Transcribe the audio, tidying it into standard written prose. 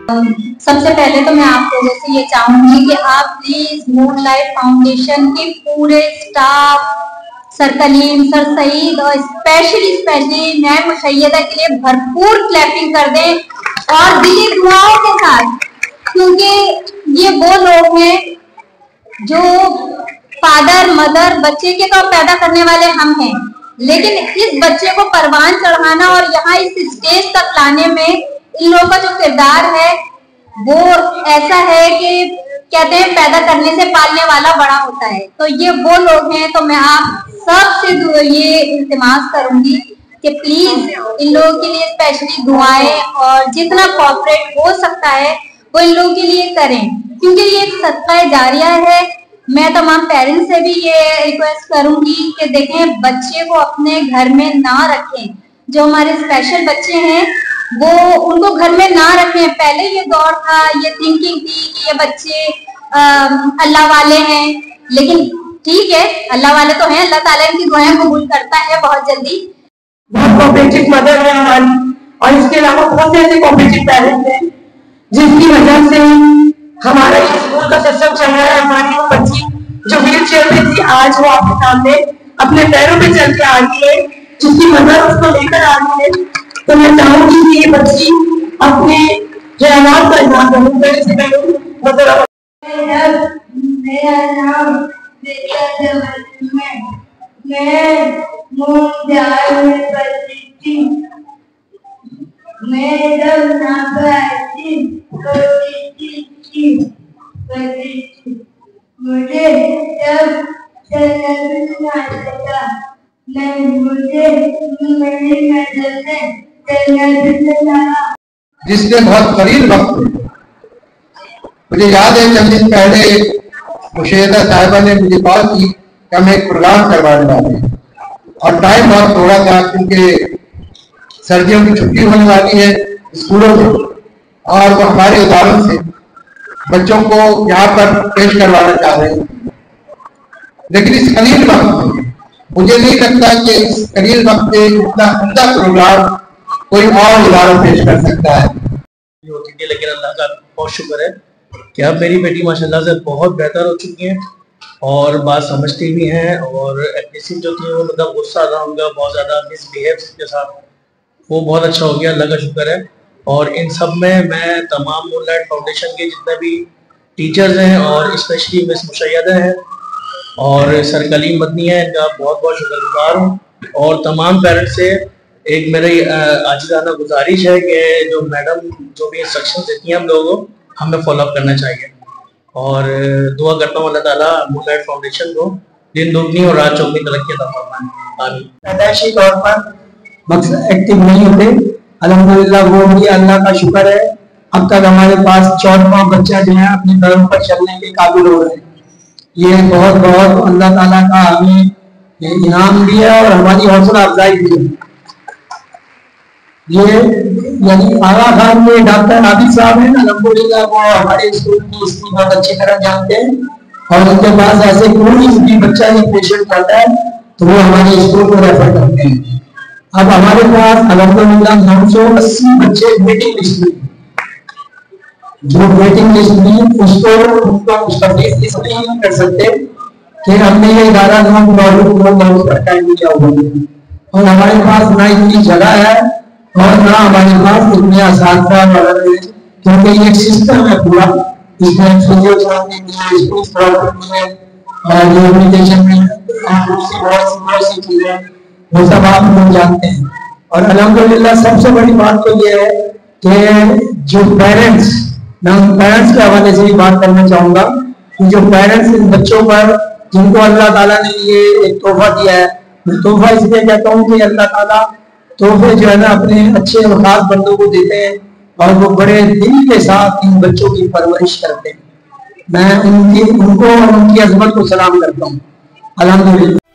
सबसे पहले तो मैं आप लोगों से ये चाहूंगी कि आप प्लीज मूनलाइट फाउंडेशन के पूरे staff, sir Kaleem, sir Saeed और स्पेशली मैम मुशय्यदा के लिए भरपूर क्लैपिंग कर दें और दिली दुआओं के साथ, क्योंकि ये वो लोग हैं जो फादर मदर बच्चे के तो पैदा करने वाले हम हैं, लेकिन इस बच्चे को परवान चढ़ाना और यहाँ इस स्टेज तक लाने में इन लोगों का जो किरदार है वो ऐसा है कि कहते हैं पैदा करने से पालने वाला बड़ा होता है। तो ये वो लोग हैं। तो मैं आप सबसे ये इल्तिमास करूंगी कि प्लीज इन लोगों के लिए स्पेशली दुआएं और जितना कोऑपरेट हो सकता है वो इन लोगों के लिए करें, क्योंकि ये एक सदका जारिया है। मैं तमाम पेरेंट्स से भी ये रिक्वेस्ट करूंगी कि देखें बच्चे को अपने घर में ना रखें, जो हमारे स्पेशल बच्चे हैं वो उनको घर में ना रखें। पहले ये दौर था, ये थिंकिंग थी कि ये बच्चे अल्लाह वाले हैं, लेकिन ठीक है अल्लाह वाले तो हैं, अल्लाह ताला इनकी दुआएं कबूल करता है बहुत जल्दी। बहुत कोऑपरेटिव मदर है हमारी, और इसके अलावा बहुत से ऐसे कोऑपरेटिव पेरेंट्स हैं जिसकी वजह से हमारा ये स्कूल का सिस्टम चल रहा है। हमारी वो बच्ची जो व्हील चेयर में थी आज वो आपके सामने अपने पैरों पे चल के आ रही है, जिसकी मदर उसको लेकर आ रही है। तो मैं चाहूंगी कि ये बच्ची अपने जो अवार्ड का इनाम करूँ पहले से पहले मतलब मेरा नाम मैं मुंजाल में पढ़ती थी। मैं जब मुझे जब चलना लगा जिसके बहुत करीब वक्त मुझे याद है चंद दिन पहले मुशय्यदा साहिबा ने मुझे कॉल की कि हम एक प्रोग्राम करवाने वाले हैं, और टाइम बहुत थोड़ा था क्योंकि सर्दियों की छुट्टी होने वाली है स्कूलों में, और वो हमारे उदाहरण से बच्चों को यहाँ पर पेश करवाना चाह रहे हैं। लेकिन इस करीब वक्त में मुझे नहीं लगता कि इस करीब वक्त में इतना उम्दा प्रोग्राम कोई और इदारा पेश कर सकता है। लेकिन अल्लाह का बहुत शुक्र है कि अब मेरी बेटी माशाल्लाह से बहुत बेहतर हो चुकी है और बात समझती भी हैं, और एग्रेसिव जो थी वो मतलब गुस्सा था उनका बहुत ज़्यादा मिसबिहेव के साथ, वो बहुत अच्छा हो गया, अल्लाह का शुक्र है। और इन सब में मैं तमाम मूनलाइट फाउंडेशन के जितने भी टीचर्स हैं और स्पेशली मिस मुशय्यदा है और सर कलीम मदनी है, इनका बहुत बहुत शुक्रगुजार हूँ। और तमाम पेरेंट्स से एक मेरी आजिज़ाना गुजारिश है कि जो मैडम जो भी इंस्ट्रक्शन देती हैं हम लोगों को हमें फॉलोअप करना चाहिए, और दुआ करता हूँ अल्लाह ताला मूनलाइट फाउंडेशन को दिन दुगनी और रात चौगनी तरक्की अता फरमाए। आमीन। पैदाइशी तौर पर मकसद एक्टिव नहीं होते, अल्हम्दुलिल्लाह वो भी अल्लाह का शुक्र है, अब तक हमारे पास 4-5 बच्चा जो है अपने पैरों पर चलने के काबिल हो रहे हैं। ये बहुत बहुत अल्लाह ताला का हमें इनाम भी है और हमारी हौसला अफजाई भी है। ये यानी आगा खान में डॉक्टर आबिद साहब हैं, अल्हम्दुलिल्लाह वो हमारे स्कूल की इसकी बहुत अच्छी तरह जानते हैं, और उनके पास ऐसे कोई भी बच्चा एक पेशेंट आता है तो वो हमारे स्कूल को रेफर करते हैं। अब हमारे पास अल्हम्दुलिल्लाह 980 बच्चे वेटिंग लिस्ट में, जो वेटिंग लिस्ट में उसका फीस इसलिए नहीं कर सकते कि हमने ये 11 लोग का टाइम दिया हुआ है, और हमारे पास ना इतनी जगह है और ना हमारे पास इतने असातिज़ा वगैरह है, क्योंकि ये सिस्टम है पूरा, इसमें फिजियोथेरेपी में, स्पीच थेरेपी में और रिहैबिलिटेशन में बहुत सी चीजें वो सब आप लोग जानते हैं। और अल्हम्दुलिल्लाह सबसे बड़ी बात तो ये है कि जो पेरेंट्स, मैं उन पेरेंट्स के हवाले से ही बात करना चाहूँगा कि जो पेरेंट्स इन बच्चों पर जिनको अल्लाह ताला ने ये एक तोहफा दिया है, मैं तोहफा इसलिए कहता हूँ कि अल्लाह ताला तोहफे जो है ना अपने अच्छे और खास बंदों को देते हैं और वो बड़े दिल के साथ इन बच्चों की परवरिश करते हैं। मैं उनको और उनकी अजमत को सलाम करता हूँ। अल्हम्दुलिल्लाह।